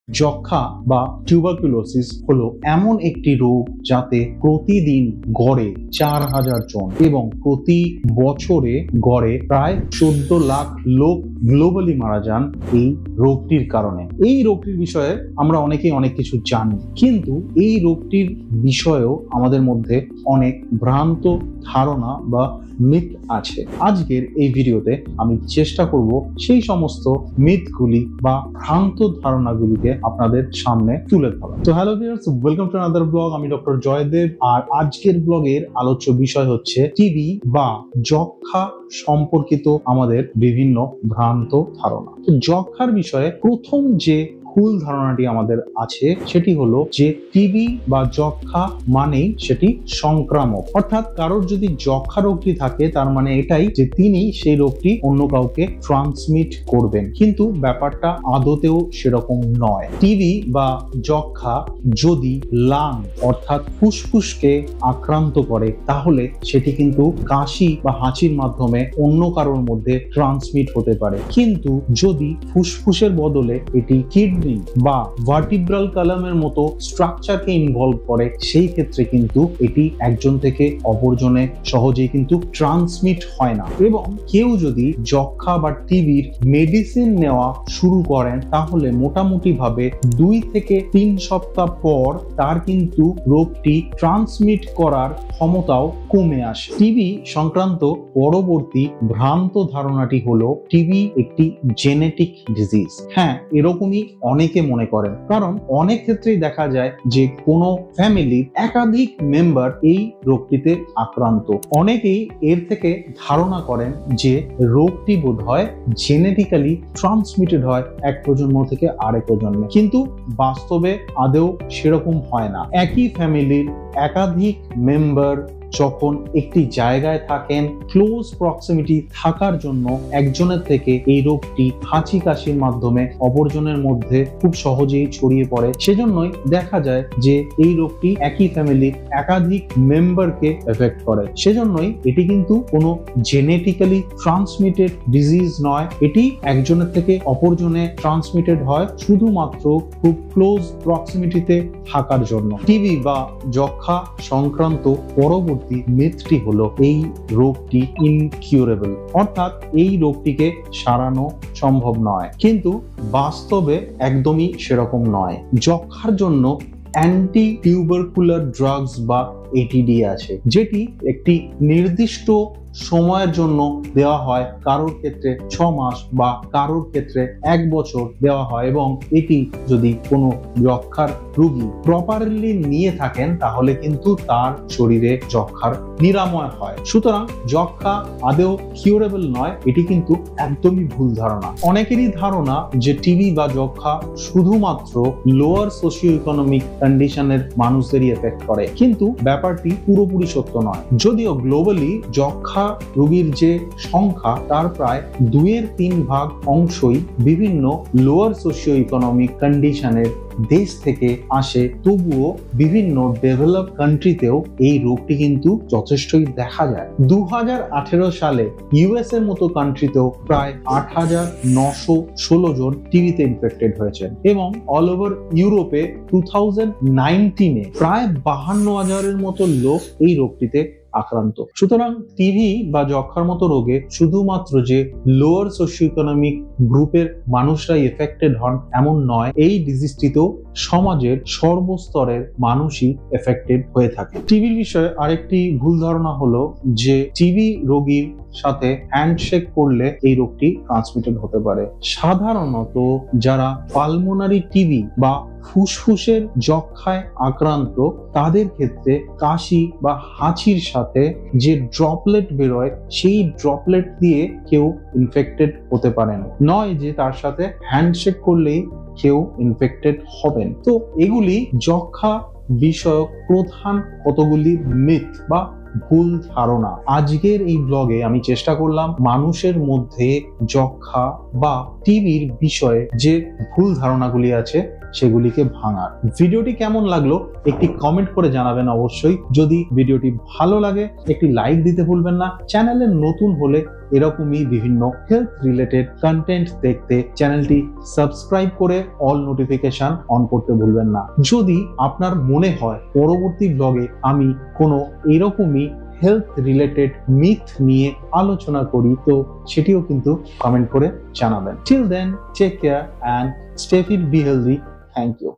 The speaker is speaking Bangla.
যক্ষ্মা বা টিউবারকুলোসিস হলো এমন একটি রোগ যাতে প্রতিদিন গড়ে 4,000 জন এবং প্রতি বছরে গড়ে প্রায় 14 লাখ লোক গ্লোবালি মারা যান এই রোগটির কারণে। এই রোগটির বিষয়ে আমরা অনেকেই অনেক কিছু জানি, কিন্তু এই রোগটির বিষয়েও আমাদের মধ্যে অনেক ভ্রান্ত ধারণা বা মিথ আছে। আজকের এই ভিডিওতে আমি চেষ্টা করব সেই সমস্ত মিথগুলি বা ভ্রান্ত ধারণাগুলিকে আপনাদের সামনে তুলে ধরা। তো hello viewers, welcome to another blog. আমি ডক্টর জয়দেব, আর আজকের ব্লগের আলোচ্য বিষয় হচ্ছে টিবি বা যক্ষ্মা সম্পর্কিত আমাদের বিভিন্ন ভ্রান্ত ধারণা। তো যক্ষ্মার বিষয়ে প্রথম যে ভুল ধারণাটি আমাদের আছে সেটি হলো যে টিবি বা যক্ষ্মা মানেই সেটি সংক্রামক, অর্থাৎ কারোর যদি যক্ষ্মা রোগটি থাকে তার মানে এটাই যে তিনি সেই রোগটি অন্য কাউকে ট্রান্সমিট করবেন, কিন্তু ব্যাপারটা আদতেও সেরকম নয়। টিবি বা যক্ষ্মা যদি লাং অর্থাৎ ফুসফুসকে আক্রান্ত করে তাহলে সেটি কিন্তু কাশি বা হাঁচির মাধ্যমে অন্য কারোর মধ্যে ট্রান্সমিট হতে পারে, কিন্তু যদি ফুসফুসের বদলে এটি কিডনি বা ভার্টিব্রাল কলামের মতো স্ট্রাকচারকে ইনভলভ করে সেই ক্ষেত্রে কিন্তু এটি একজন থেকে অপরজনে সহজেই কিন্তু ট্রান্সমিট হয় না। এবং কেউ যদি যক্ষ্মা বা টিবির মেডিসিন নেওয়া শুরু করেন তাহলে মোটামুটি ভাবে 2 থেকে 3 সপ্তাহ পর তার কিন্তু রোগটি ট্রান্সমিট করার ক্ষমতাও কমে আসে। টিবি সংক্রান্ত পরবর্তী ভ্রান্ত ধারণাটি হলো টিবি একটি জেনেটিক ডিজিজ। হ্যাঁ, এরকমই অনেকে মনে করেন, কারণ অনেক ক্ষেত্রেই দেখা যায় যে কোনো ফ্যামিলির একাধিক মেম্বার এই রোগটিতে আক্রান্ত। অনেকেই এর থেকে ধারণা করেন যে রোগটি বোধহয় জেনেটিক্যালি ট্রান্সমিটেড হয় এক প্রজন্ম থেকে আরেক প্রজন্মে, কিন্তু বাস্তবে আদৌ সেরকম হয় না। একই ফ্যামিলির একাধিক মেম্বার যখন একটি জায়গায় থাকেন, ক্লোজ প্রক্সিমিটি থাকার জন্য একজনের থেকে এই রোগটি হাঁচি কাশির মাধ্যমে অপরজনের মধ্যে খুব সহজেই ছড়িয়ে পড়ে। সেজন্যই দেখা যায় যে এই রোগটি একই ফ্যামিলির একাধিক মেম্বারকে এফেক্ট করে। সেজন্যই এটি কিন্তু কোনো জেনেটিক্যালি ট্রান্সমিটেড ডিজিজ নয়, এটি একজনের থেকে অপরজনে ট্রান্সমিটেড হয় শুধুমাত্র খুব ক্লোজ প্রক্সিমিটিতে থাকার জন্য। টিবি বা যক্ষ্মা সংক্রান্ত পরবর্তী মিথটি হলো এই রোগটি ইনকিউরেবল, অর্থাৎ এই রোগটিকে সারানো সম্ভব নয়, কিন্তু বাস্তবে একদমই সেরকম নয়। যক্ষ্মার জন্য অ্যান্টি টিউবারকুলার ড্রাগস বা এটিডি আছে, যেটি একটি নির্দিষ্ট সময়ের জন্য দেওয়া হয়, কারোর ক্ষেত্রে 6 মাস বা কারোর ক্ষেত্রে 1 বছর দেওয়া হয়, এবং এটি যদি কোনো যক্ষ্মার রোগী প্রপারলি নিয়ে থাকেন তাহলে কিন্তু তার শরীরে যক্ষ্মার নিরাময় হয়। সুতরাং যক্ষ্মা আদৌ কিউরেবল নয়, এটি কিন্তু একদমই ভুল ধারণা। অনেকেরই ধারণা যে টিবি বা যক্ষ্মা শুধুমাত্র লোয়ার সোশিও ইকোনমিক কন্ডিশনের মানুষদেরই এফেক্ট করে, কিন্তু ব্যাপারটি পুরোপুরি সত্য নয়। যদিও গ্লোবালি যক্ষ্মা রোগীর যে সংখ্যা তার প্রায় 2/3 ভাগ অংশই বিভিন্ন লোয়ার সোশিও ইকোনমিক কন্ডিশনের দেশ থেকে আসে, তবুও বিভিন্ন ডেভেলপ কান্ট্রিতেও এই রোগটি কিন্তু যথেষ্টই দেখা যায়। 2018 সালে ইউএস এর মতো কান্ট্রিতেও প্রায় 8,916 জন টিবিতে ইনফেক্টেড হয়েছেন, এবং অল ওভার ইউরোপে 2019-এ প্রায় 52,000-এর মতো লোক এই রোগটিতে আক্রান্ত। সুতরাং টিবি বা যক্ষ্মার মতো রোগে শুধুমাত্র যে লোয়ার সোশিও ইকোনমিক গ্রুপের মানুষরাই এফেক্টেড হন এমন নয়, এই ডিজিজটিতেও সমাজের সর্বস্তরের মানুষই এফেক্টেড হয়ে থাকে। টিবির বিষয়ে আরেকটি ভুল ধারণা হলো যে টিবি রোগীর সাথে হ্যান্ডশেক করলে এই রোগটি ট্রান্সমিটেড হতে পারে। সাধারণত যারা পালমোনারি টিবি বা ফুসফুসের যক্ষ্মায় আক্রান্ত তাদের ক্ষেত্রে কাশি বা হাঁচির সাথে যে ড্রপলেট বেরোয় সেই ড্রপলেট দিয়ে কেউ ইনফেক্টেড হতে পারেন, নয় যে তার সাথে হ্যান্ডশেক করলেই কেউ ইনফেক্টেড হবেন। তো এগুলি যক্ষ্মা বিষয়ক প্রধান কতগুলি মিথ বা ভুল ধারণা। আজকের এই ব্লগে আমি চেষ্টা করলাম মানুষের মধ্যে যক্ষা বা টিবির বিষয়ে যে ভুল ধারণাগুলি আছে সেগুলিকে ভাঙার। ভিডিওটি কেমন লাগলো একটি কমেন্ট করে জানাবেন অবশ্যই। যদি ভিডিওটি ভালো লাগে একটি লাইক দিতে ভুলবেন না। চ্যানেলে নতুন হলে এরকমই বিভিন্ন হেলথ রিলেটেড কন্টেন্ট দেখতে চ্যানেলটি সাবস্ক্রাইব করে অল নোটিফিকেশন অন করতে ভুলবেন না। যদি আপনার মনে হয় পরবর্তী ব্লগে আমি কোনো এরকমই হেলথ রিলেটেড মিথ নিয়ে আলোচনা করি তো সেটিও কিন্তু কমেন্ট করে জানাবেন। Till then take care and stay fit, be healthy. Thank you.